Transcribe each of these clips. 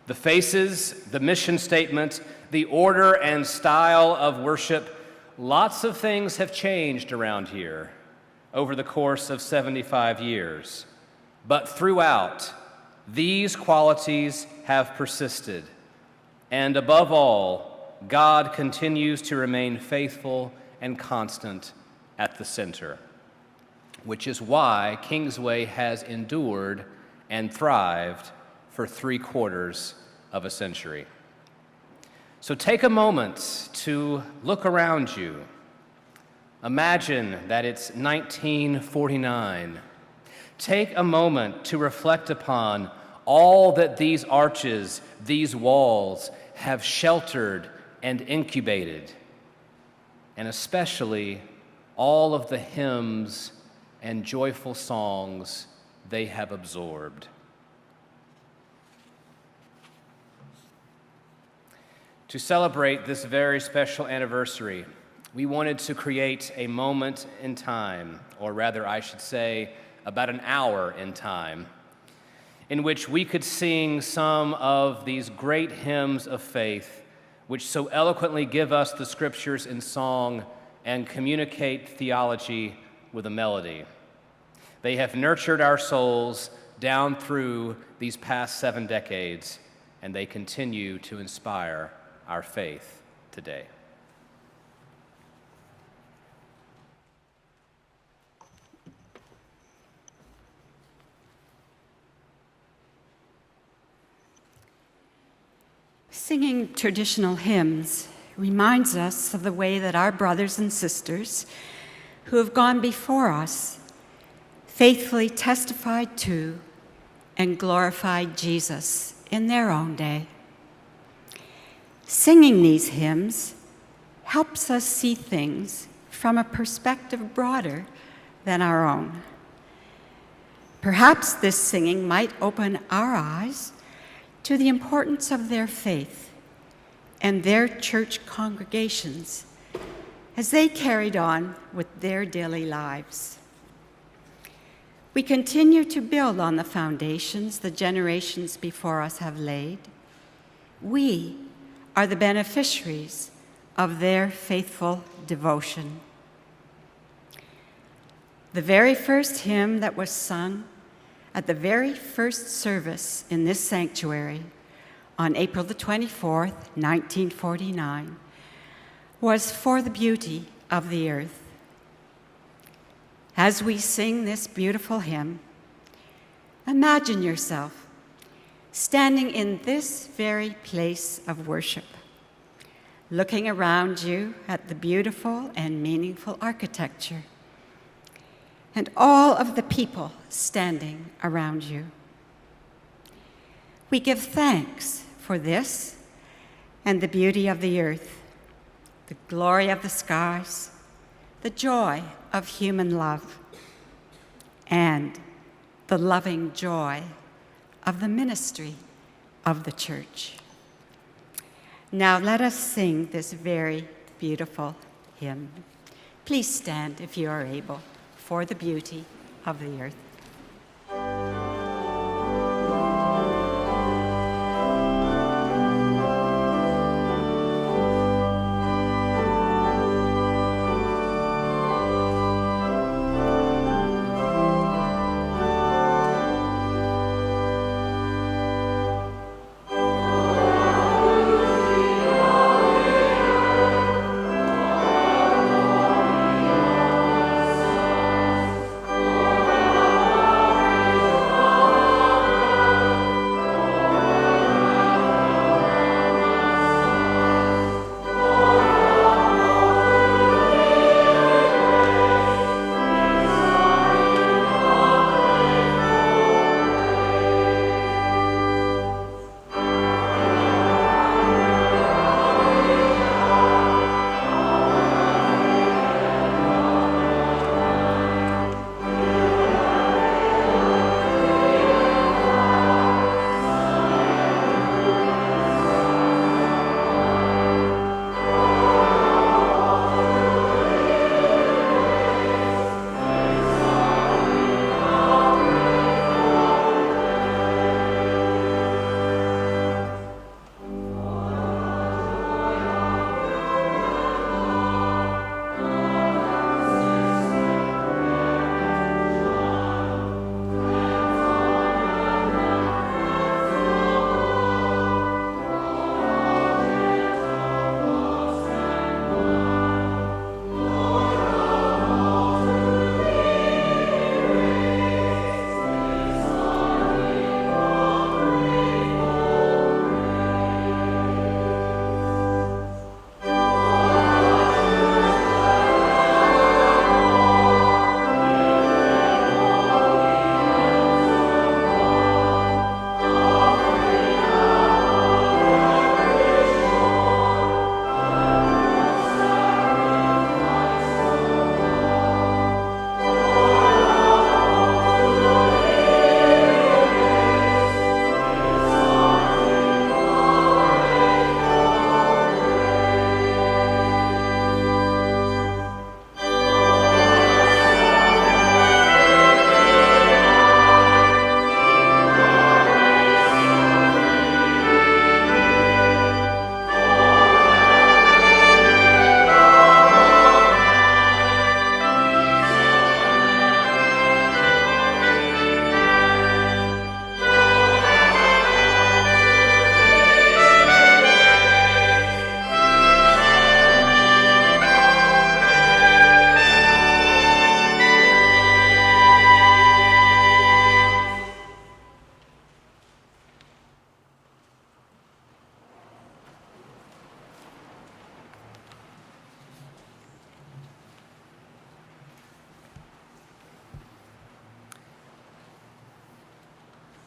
The faces, the mission statement, the order and style of worship, lots of things have changed around here over the course of 75 years. But throughout, these qualities have persisted. And above all, God continues to remain faithful and constant at the center, which is why Kingsway has endured and thrived for 3/4 of a century. So take a moment to look around you. Imagine that it's 1949. Take a moment to reflect upon all that these arches, these walls have sheltered and incubated, and especially all of the hymns and joyful songs they have absorbed. To celebrate this very special anniversary, we wanted to create a moment in time, or rather I should say about an hour in time, in which we could sing some of these great hymns of faith which so eloquently give us the scriptures in song and communicate theology with a melody. They have nurtured our souls down through these past 7 decades, and they continue to inspire our faith today. Singing traditional hymns reminds us of the way that our brothers and sisters who have gone before us faithfully testified to and glorified Jesus in their own day. Singing these hymns helps us see things from a perspective broader than our own. Perhaps this singing might open our eyes to the importance of their faith and their church congregations as they carried on with their daily lives. We continue to build on the foundations the generations before us have laid. We are the beneficiaries of their faithful devotion. The very first hymn that was sung at the very first service in this sanctuary on April the 24th, 1949, was For the Beauty of the Earth. As we sing this beautiful hymn, imagine yourself standing in this very place of worship, looking around you at the beautiful and meaningful architecture, and all of the people standing around you. We give thanks for this and the beauty of the earth, the glory of the skies, the joy of human love, and the loving joy of the ministry of the church. Now let us sing this very beautiful hymn. Please stand if you are able. For the beauty of the earth. Oh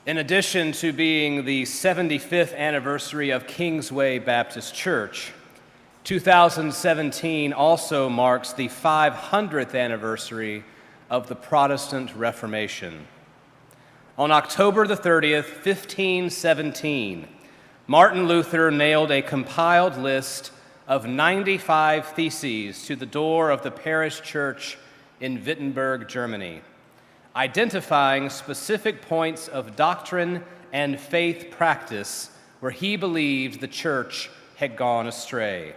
In addition to being the 75th anniversary of Kingsway Baptist Church, 2017 also marks the 500th anniversary of the Protestant Reformation. On October the 30th, 1517, Martin Luther nailed a compiled list of 95 theses to the door of the parish church in Wittenberg, Germany, identifying specific points of doctrine and faith practice where he believed the church had gone astray.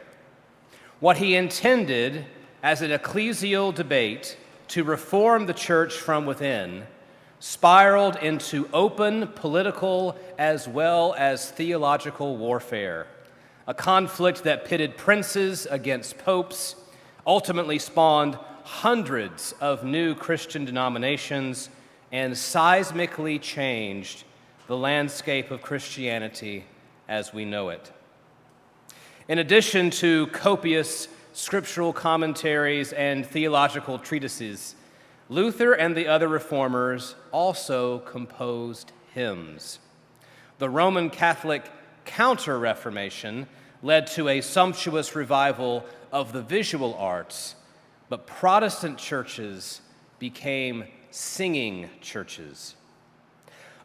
What he intended as an ecclesial debate to reform the church from within spiraled into open political as well as theological warfare, a conflict that pitted princes against popes, ultimately spawned hundreds of new Christian denominations, and seismically changed the landscape of Christianity as we know it. In addition to copious scriptural commentaries and theological treatises, Luther and the other reformers also composed hymns. The Roman Catholic Counter-Reformation led to a sumptuous revival of the visual arts, but Protestant churches became singing churches.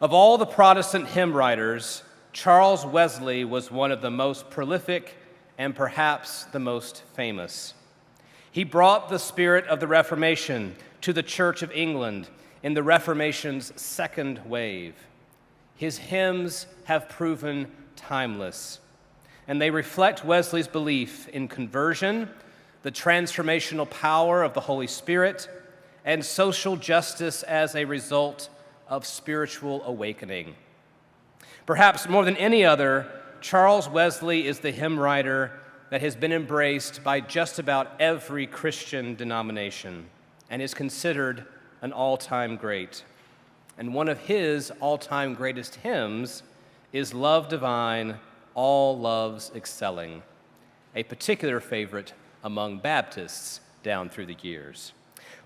Of all the Protestant hymn writers, Charles Wesley was one of the most prolific and perhaps the most famous. He brought the spirit of the Reformation to the Church of England in the Reformation's second wave. His hymns have proven timeless, and they reflect Wesley's belief in conversion, the transformational power of the Holy Spirit, and social justice as a result of spiritual awakening. Perhaps more than any other, Charles Wesley is the hymn writer that has been embraced by just about every Christian denomination and is considered an all-time great. And one of his all-time greatest hymns is Love Divine, All Loves Excelling, a particular favorite among Baptists down through the years.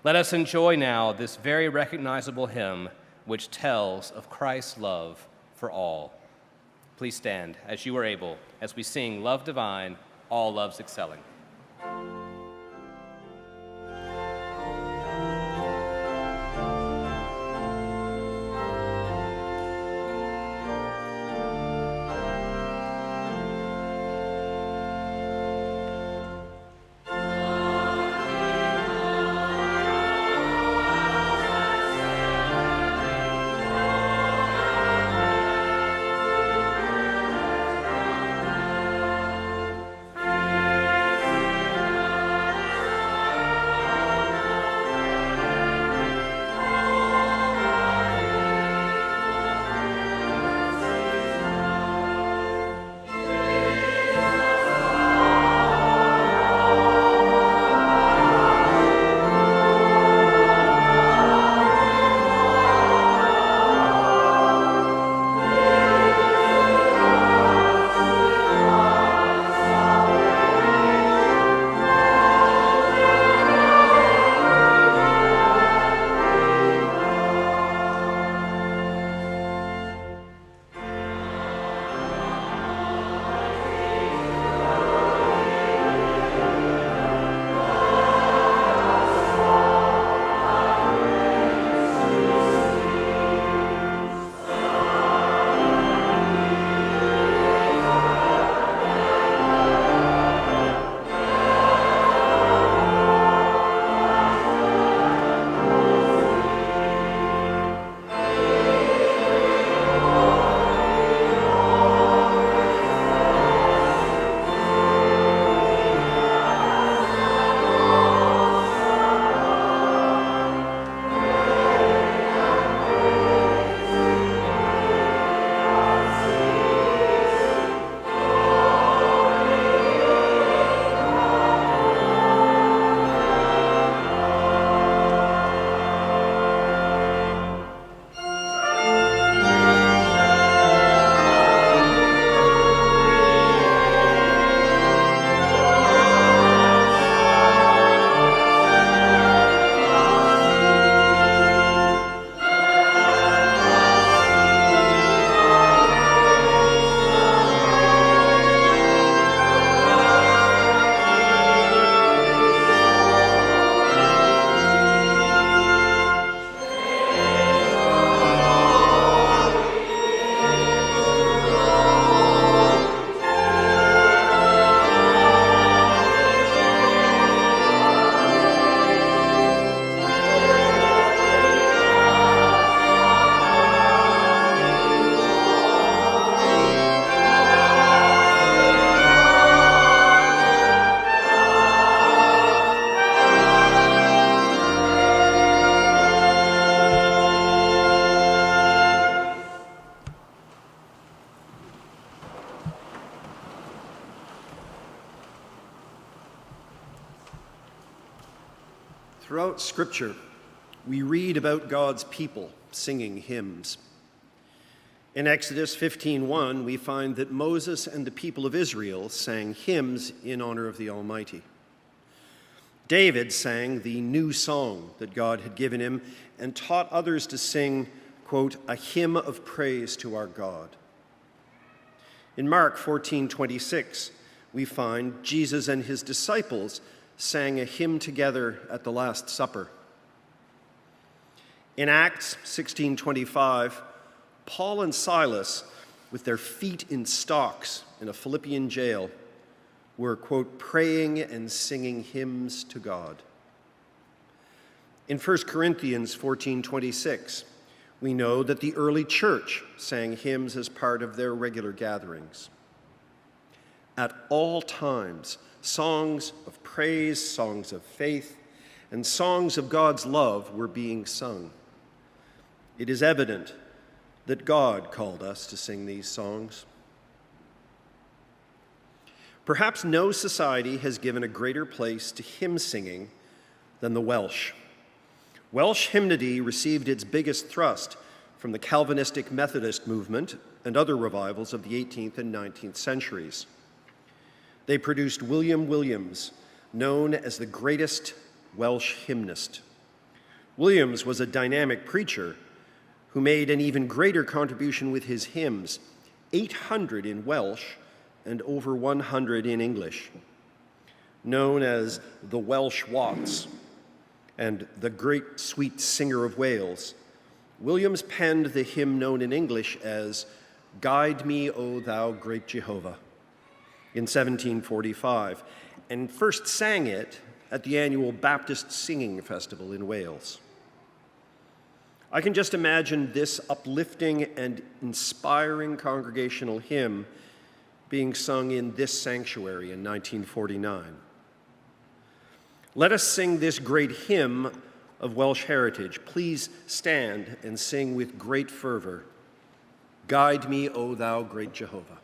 Let us enjoy now this very recognizable hymn which tells of Christ's love for all. Please stand as you are able as we sing Love Divine, All Loves Excelling. Thank Throughout Scripture, we read about God's people singing hymns. In Exodus 15:1, we find that Moses and the people of Israel sang hymns in honor of the Almighty. David sang the new song that God had given him and taught others to sing, quote, a hymn of praise to our God. In Mark 14:26, we find Jesus and his disciples sang a hymn together at the Last Supper. In Acts 16:25, Paul and Silas, with their feet in stocks in a Philippian jail, were, quote, praying and singing hymns to God. In 1 Corinthians 14:26, we know that the early church sang hymns as part of their regular gatherings. At all times, songs of praise, songs of faith, and songs of God's love were being sung. It is evident that God called us to sing these songs. Perhaps no society has given a greater place to hymn singing than the Welsh. Welsh hymnody received its biggest thrust from the Calvinistic Methodist movement and other revivals of the 18th and 19th centuries. They produced William Williams, known as the greatest Welsh hymnist. Williams was a dynamic preacher who made an even greater contribution with his hymns, 800 in Welsh and over 100 in English. Known as the Welsh Watts and the Great Sweet Singer of Wales, Williams penned the hymn known in English as Guide Me, O Thou Great Jehovah, in 1745, and first sang it at the annual Baptist Singing Festival in Wales. I can just imagine this uplifting and inspiring congregational hymn being sung in this sanctuary in 1949. Let us sing this great hymn of Welsh heritage. Please stand and sing with great fervor, Guide Me, O Thou Great Jehovah.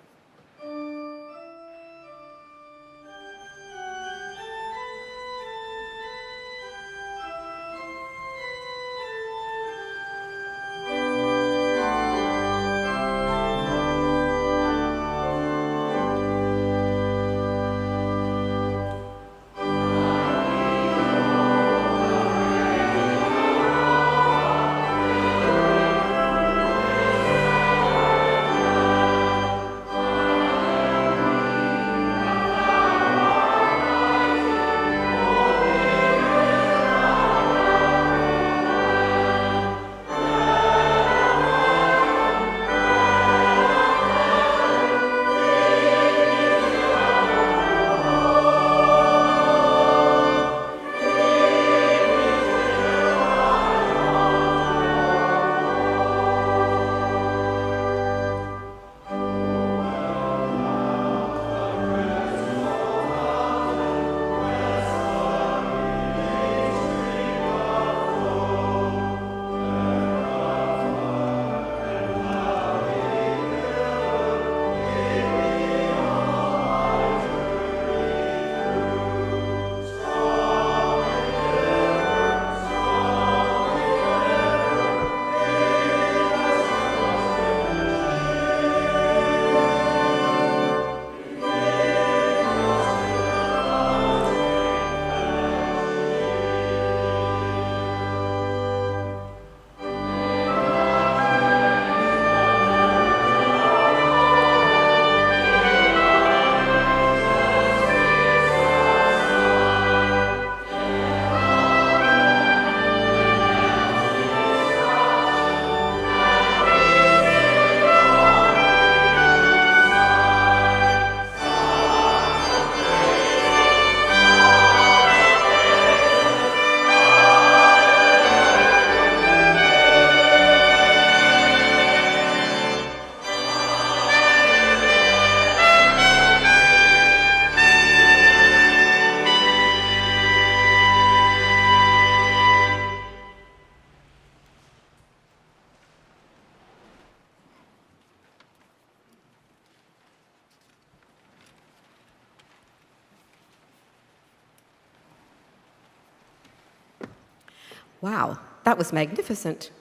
Wow, that was magnificent.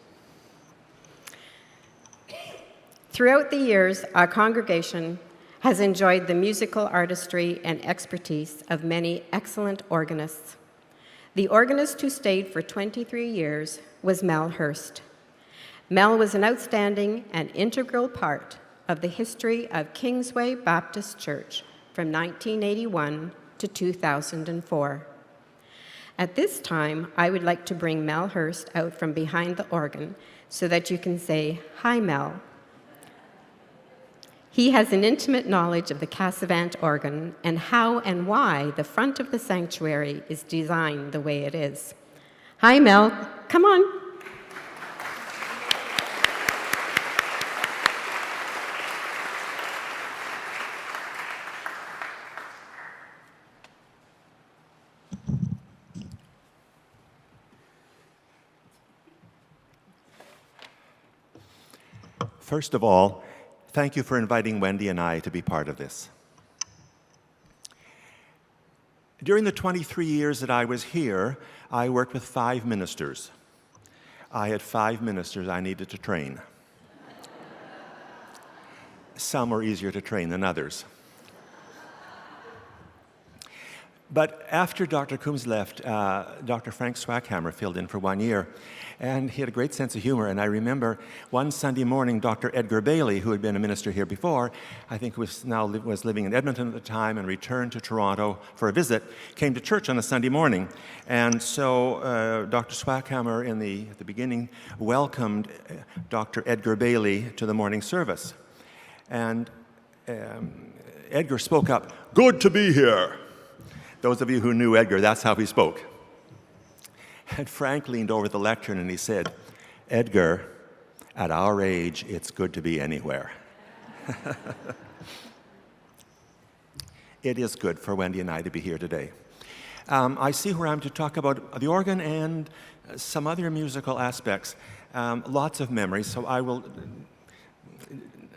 Throughout the years, our congregation has enjoyed the musical artistry and expertise of many excellent organists. The organist who stayed for 23 years was Mel Hurst. Mel was an outstanding and integral part of the history of Kingsway Baptist Church from 1981 to 2004. At this time, I would like to bring Mel Hurst out from behind the organ so that you can say, "Hi, Mel." He has an intimate knowledge of the Cassavant organ and how and why the front of the sanctuary is designed the way it is. Hi, Mel. Come on. First of all, thank you for inviting Wendy and I to be part of this. During the 23 years that I was here, I worked with 5 ministers. I had 5 ministers I needed to train. Some were easier to train than others. But after Dr. Coombs left, Dr. Frank Swackhammer filled in for 1 year, and he had a great sense of humor. And I remember one Sunday morning, Dr. Edgar Bailey, who had been a minister here before, I think was living in Edmonton at the time and returned to Toronto for a visit, came to church on a Sunday morning. And so Dr. Swackhammer, at the beginning, welcomed Dr. Edgar Bailey to the morning service. And Edgar spoke up, "Good to be here." Those of you who knew Edgar, that's how he spoke. And Frank leaned over the lectern and he said, "Edgar, at our age, it's good to be anywhere." It is good for Wendy and I to be here today. I see where I'm to talk about the organ and some other musical aspects. Lots of memories, so I will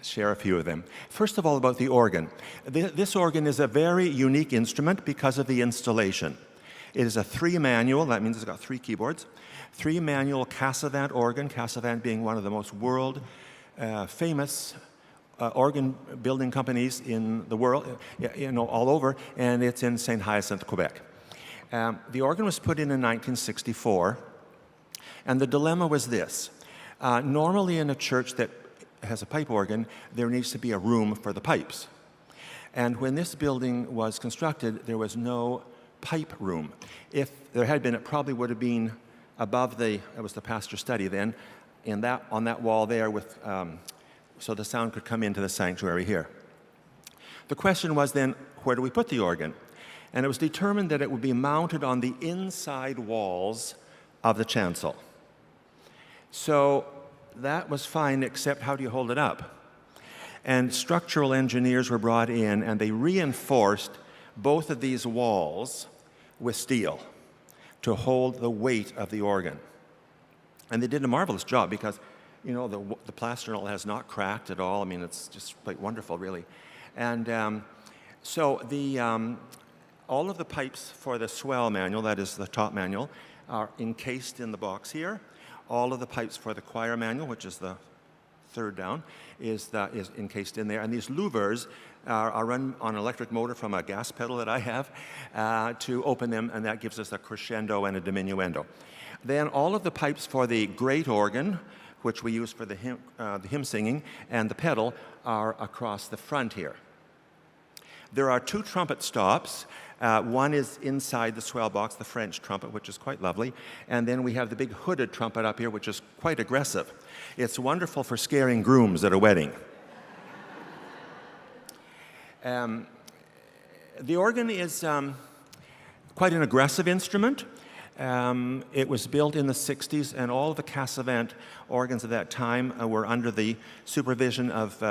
share a few of them. First of all, about the organ. This organ is a very unique instrument because of the installation. It is a 3-manual, that means it's got 3 keyboards, 3-manual Cassavant organ, Cassavant being one of the most world famous organ building companies in the world, all over, and it's in St. Hyacinthe, Quebec. The organ was put in 1964, and the dilemma was this. Normally in a church that has a pipe organ, there needs to be a room for the pipes. And when this building was constructed, there was no pipe room. If there had been, it probably would have been above it was the pastor's study then, on that wall there with, so the sound could come into the sanctuary here. The question was then, where do we put the organ? And it was determined that it would be mounted on the inside walls of the chancel. So that was fine, except how do you hold it up? And structural engineers were brought in, and they reinforced both of these walls with steel to hold the weight of the organ. And they did a marvelous job because, the plaster and all has not cracked at all. I mean, it's just quite wonderful, really. And so all of the pipes for the swell manual, that is the top manual, are encased in the box here. All of the pipes for the choir manual, which is the third down, is encased in there. And these louvers are run on an electric motor from a gas pedal that I have to open them, and that gives us a crescendo and a diminuendo. Then all of the pipes for the great organ, which we use for the hymn singing, and the pedal are across the front here. There are 2 trumpet stops. One is inside the swell box, the French trumpet, which is quite lovely. And then we have the big hooded trumpet up here, which is quite aggressive. It's wonderful for scaring grooms at a wedding. The organ is quite an aggressive instrument. It was built in the 60s, and all of the Cassavant organs of that time were under the supervision of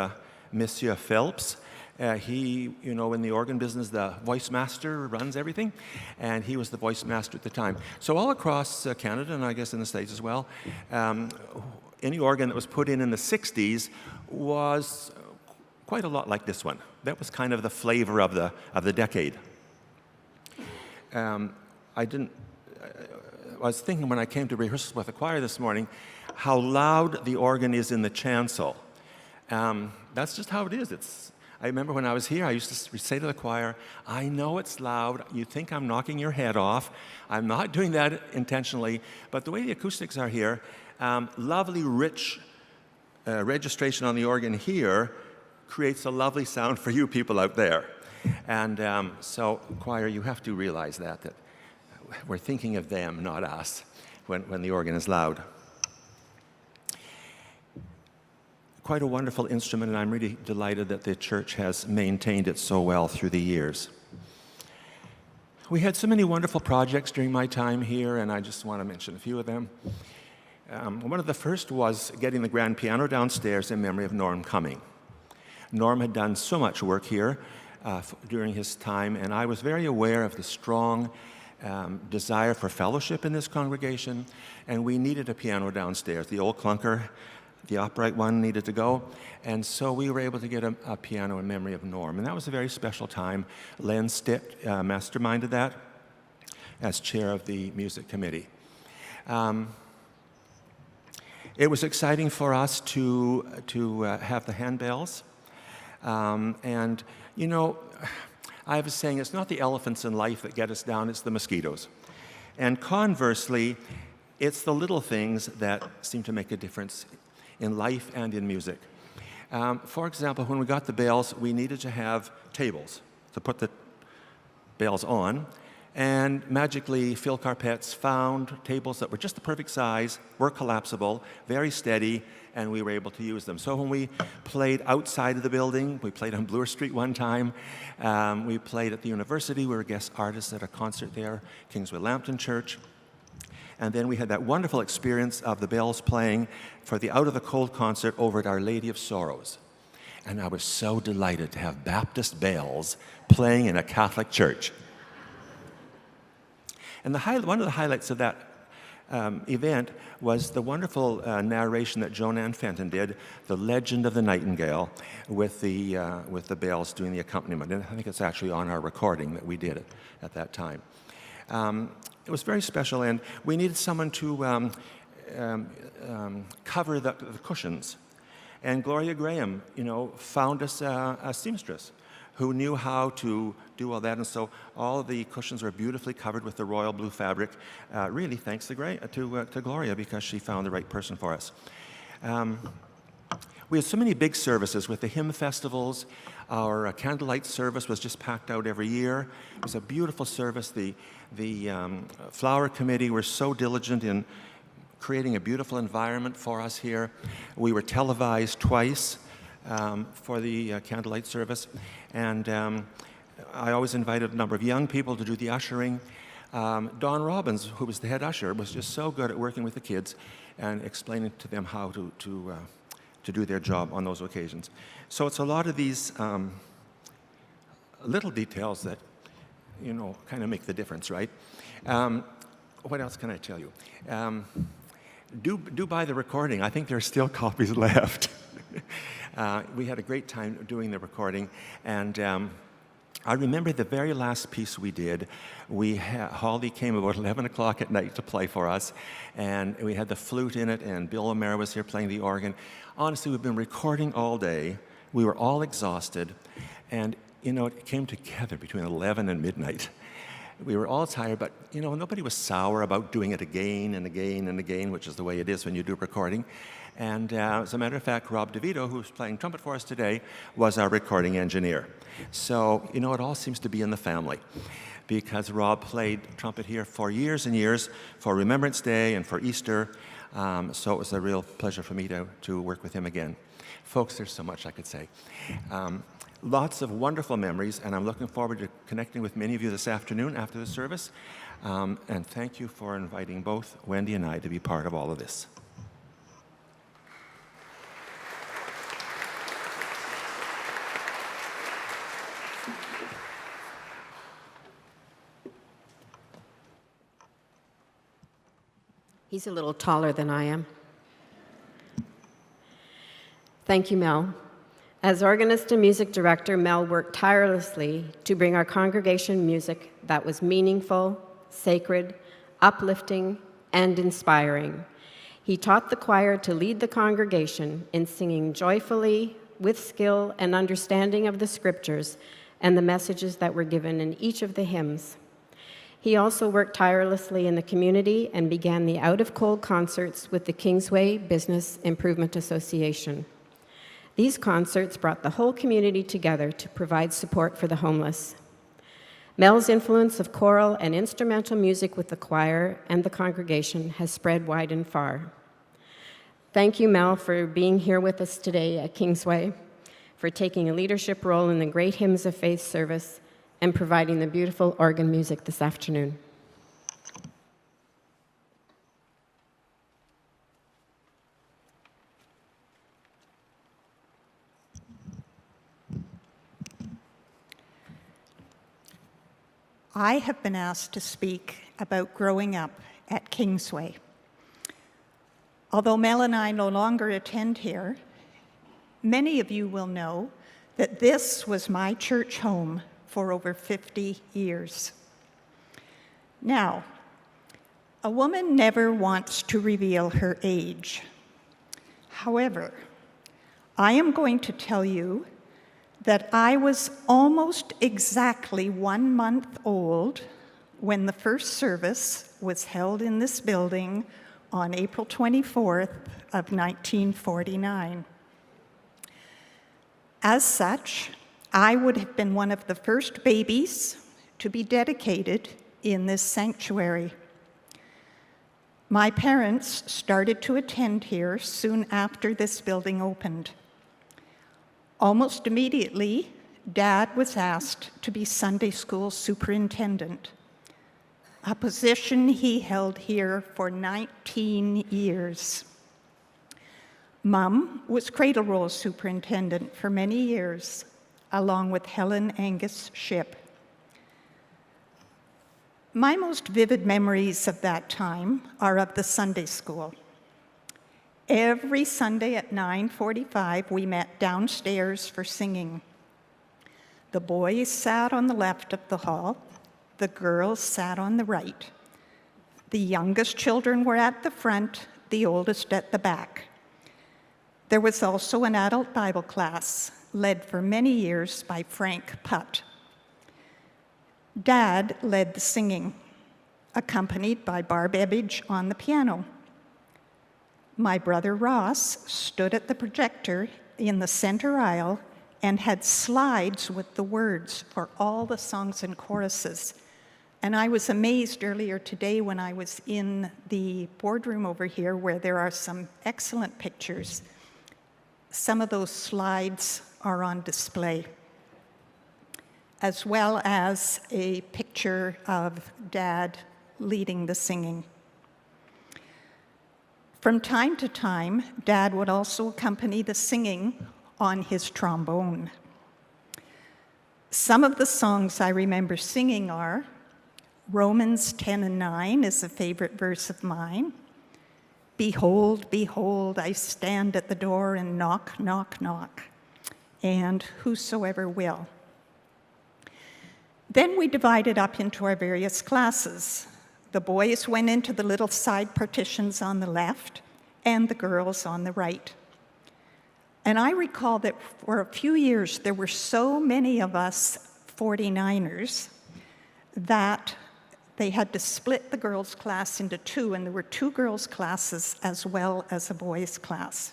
Monsieur Phelps. He, in the organ business, the voice master runs everything, and he was the voice master at the time. So all across Canada, and I guess in the States as well, any organ that was put in the 60s was quite a lot like this one. That was kind of the flavor of the decade. was thinking when I came to rehearsals with the choir this morning, how loud the organ is in the chancel. That's just how it is. I remember when I was here, I used to say to the choir, I know it's loud. You think I'm knocking your head off. I'm not doing that intentionally. But the way the acoustics are here, lovely, rich registration on the organ here creates a lovely sound for you people out there. And so, choir, you have to realize that we're thinking of them, not us, when the organ is loud. Quite a wonderful instrument, and I'm really delighted that the church has maintained it so well through the years. We had so many wonderful projects during my time here, and I just want to mention a few of them. One of the first was getting the grand piano downstairs in memory of Norm Cumming. Norm had done so much work here during his time, and I was very aware of the strong desire for fellowship in this congregation, and we needed a piano downstairs. The old clunker, the upright one, needed to go, and so we were able to get a piano in memory of Norm, and that was a very special time. Len Stitt masterminded that as chair of the music committee. It was exciting for us to have the handbells, and you know, I was saying it's not the elephants in life that get us down, it's the mosquitoes. And conversely, it's the little things that seem to make a difference in life and in music. For example, when we got the bells, we needed to have tables to put the bells on. And magically, Phil Carpets found tables that were just the perfect size, were collapsible, very steady, and we were able to use them. So when we played outside of the building, we played on Bloor Street one time, we played at the university, we were guest artists at a concert there, Kingsway Lambton Church. And then we had that wonderful experience of the bells playing for the Out of the Cold concert over at Our Lady of Sorrows. And I was so delighted to have Baptist bells playing in a Catholic church. And one of the highlights of that event was the wonderful narration that Joan Ann Fenton did, The Legend of the Nightingale, with the bells doing the accompaniment. And I think it's actually on our recording that we did it at that time. It was very special, and we needed someone to cover the cushions. And Gloria Graham, found us a seamstress who knew how to do all that, and so all of the cushions were beautifully covered with the royal blue fabric, really thanks to Gloria, because she found the right person for us. We had so many big services with the hymn festivals. Our candlelight service was just packed out every year. It was a beautiful service. The flower committee were so diligent in creating a beautiful environment for us here. We were televised twice for the candlelight service, and I always invited a number of young people to do the ushering. Don Robbins, who was the head usher, was just so good at working with the kids and explaining to them how to do their job on those occasions. So it's a lot of these little details that, kind of make the difference, right? What else can I tell you? Do buy the recording. I think there are still copies left. We had a great time doing the recording, and I remember the very last piece we did. Holly came about 11 o'clock at night to play for us, and we had the flute in it, and Bill O'Meara was here playing the organ. Honestly, we've been recording all day. We were all exhausted, and it came together between 11 and midnight. We were all tired, but nobody was sour about doing it again and again and again, which is the way it is when you do recording. And as a matter of fact, Rob DeVito, who's playing trumpet for us today, was our recording engineer. So, it all seems to be in the family, because Rob played trumpet here for years and years, for Remembrance Day and for Easter. So it was a real pleasure for me to work with him again. Folks, there's so much I could say. Lots of wonderful memories, and I'm looking forward to connecting with many of you this afternoon after the service. And thank you for inviting both Wendy and I to be part of all of this. He's a little taller than I am. Thank you, Mel. As organist and music director, Mel worked tirelessly to bring our congregation music that was meaningful, sacred, uplifting, and inspiring. He taught the choir to lead the congregation in singing joyfully, with skill and understanding of the scriptures and the messages that were given in each of the hymns. He also worked tirelessly in the community and began the Out of Cold concerts with the Kingsway Business Improvement Association. These concerts brought the whole community together to provide support for the homeless. Mel's influence of choral and instrumental music with the choir and the congregation has spread wide and far. Thank you, Mel, for being here with us today at Kingsway, for taking a leadership role in the Great Hymns of Faith service, and providing the beautiful organ music this afternoon. I have been asked to speak about growing up at Kingsway. Although Mel and I no longer attend here, many of you will know that this was my church home for over 50 years. Now, a woman never wants to reveal her age. However, I am going to tell you that I was almost exactly 1 month old when the first service was held in this building on April 24th of 1949. As such, I would have been one of the first babies to be dedicated in this sanctuary. My parents started to attend here soon after this building opened. Almost immediately, Dad was asked to be Sunday school superintendent, a position he held here for 19 years. Mum was cradle roll superintendent for many years, along with Helen Angus Shipp. My most vivid memories of that time are of the Sunday school. Every Sunday at 9:45, we met downstairs for singing. The boys sat on the left of the hall. The girls sat on the right. The youngest children were at the front, the oldest at the back. There was also an adult Bible class, led for many years by Frank Putt. Dad led the singing, accompanied by Barb Ebbage on the piano. My brother Ross stood at the projector in the center aisle and had slides with the words for all the songs and choruses. And I was amazed earlier today when I was in the boardroom over here where there are some excellent pictures. Some of those slides are on display, as well as a picture of Dad leading the singing. From time to time, Dad would also accompany the singing on his trombone. Some of the songs I remember singing are Romans 10:9 is a favorite verse of mine. Behold, behold, I stand at the door and knock, knock, knock. And whosoever will. Then we divided up into our various classes. The boys went into the little side partitions on the left and the girls on the right. And I recall that for a few years there were so many of us 49ers that they had to split the girls' class into two, and there were 2 girls' classes as well as a boys' class.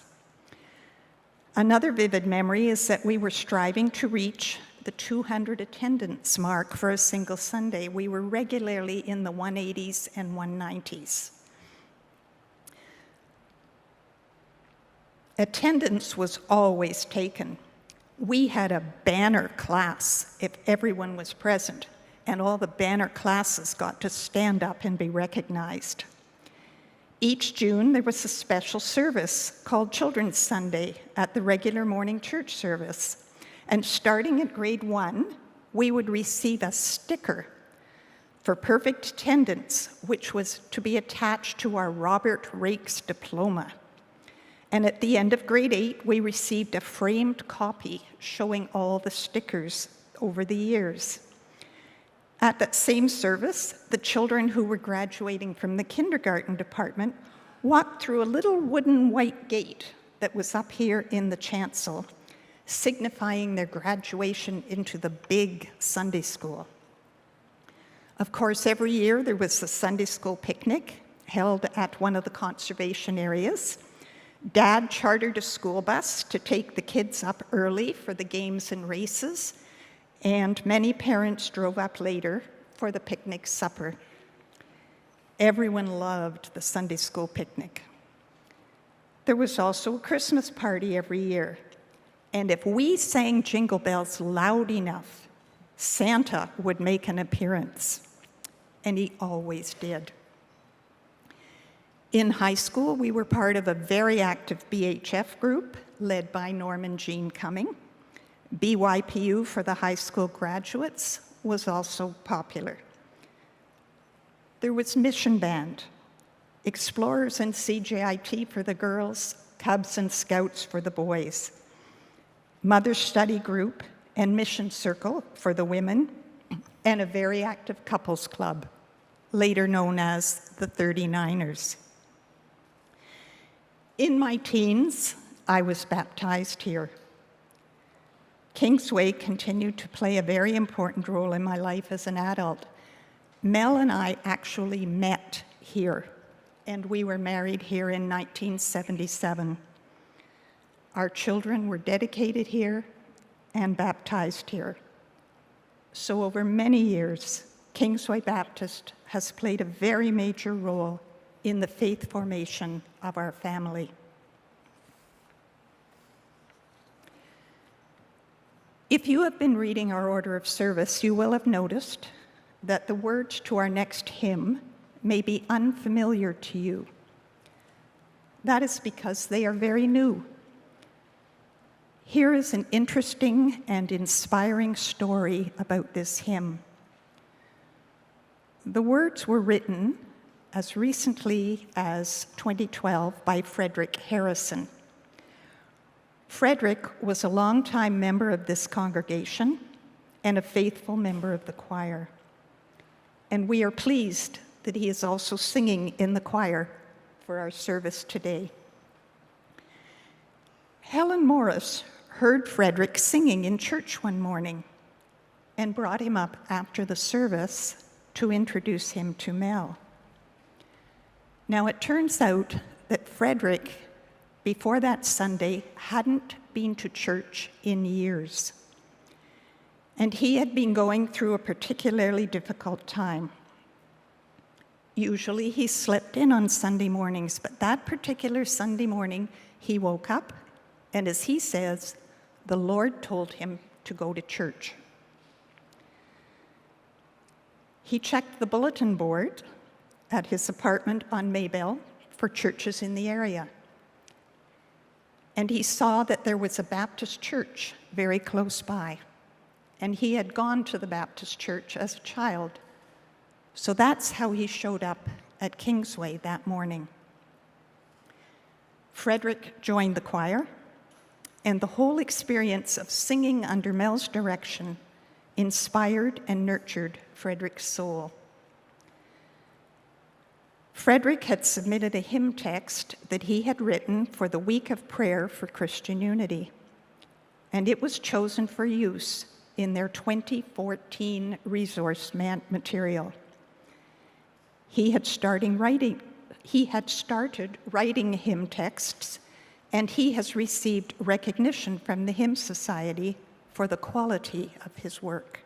Another vivid memory is that we were striving to reach the 200 attendance mark for a single Sunday. We were regularly in the 180s and 190s. Attendance was always taken. We had a banner class if everyone was present, and all the banner classes got to stand up and be recognized. Each June, there was a special service called Children's Sunday at the regular morning church service. And starting at grade 1, we would receive a sticker for perfect attendance, which was to be attached to our Robert Rakes diploma. And at the end of grade 8, we received a framed copy showing all the stickers over the years. At that same service, the children who were graduating from the kindergarten department walked through a little wooden white gate that was up here in the chancel, signifying their graduation into the big Sunday school. Of course, every year there was a Sunday school picnic held at one of the conservation areas. Dad chartered a school bus to take the kids up early for the games and races, and many parents drove up later for the picnic supper. Everyone loved the Sunday school picnic. There was also a Christmas party every year, and if we sang Jingle Bells loud enough, Santa would make an appearance, and he always did. In high school, we were part of a very active BHF group led by Norman Jean Cumming. BYPU for the high school graduates was also popular. There was Mission Band, Explorers and CJIT for the girls, Cubs and Scouts for the boys, Mother Study Group and Mission Circle for the women, and a very active couples club, later known as the 39ers. In my teens, I was baptized here. Kingsway continued to play a very important role in my life as an adult. Mel and I actually met here, and we were married here in 1977. Our children were dedicated here and baptized here. So over many years, Kingsway Baptist has played a very major role in the faith formation of our family. If you have been reading our order of service, you will have noticed that the words to our next hymn may be unfamiliar to you. That is because they are very new. Here is an interesting and inspiring story about this hymn. The words were written as recently as 2012 by Frederick Harrison. Frederick was a longtime member of this congregation and a faithful member of the choir. And we are pleased that he is also singing in the choir for our service today. Helen Morris heard Frederick singing in church one morning and brought him up after the service to introduce him to Mel. Now, it turns out that Frederick, before that Sunday, hadn't been to church in years. And he had been going through a particularly difficult time. Usually he slept in on Sunday mornings, but that particular Sunday morning, he woke up, and as he says, the Lord told him to go to church. He checked the bulletin board at his apartment on Maybell for churches in the area. And he saw that there was a Baptist church very close by. And he had gone to the Baptist church as a child. So that's how he showed up at Kingsway that morning. Frederick joined the choir, and the whole experience of singing under Mel's direction inspired and nurtured Frederick's soul. Frederick had submitted a hymn text that he had written for the Week of Prayer for Christian Unity, and it was chosen for use in their 2014 resource material. He had started writing hymn texts, and he has received recognition from the Hymn Society for the quality of his work.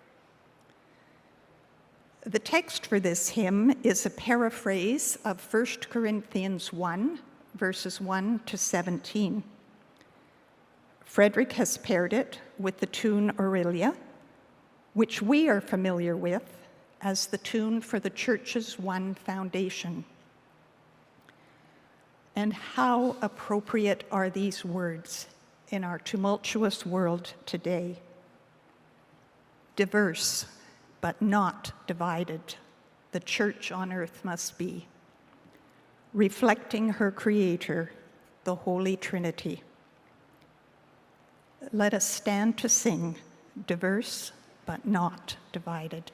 The text for this hymn is a paraphrase of 1 Corinthians 1, verses 1 to 17. Frederick has paired it with the tune Aurelia, which we are familiar with as the tune for the Church's One Foundation. And how appropriate are these words in our tumultuous world today? Diverse, but not divided, the church on earth must be, reflecting her Creator, the Holy Trinity. Let us stand to sing, diverse, but not divided.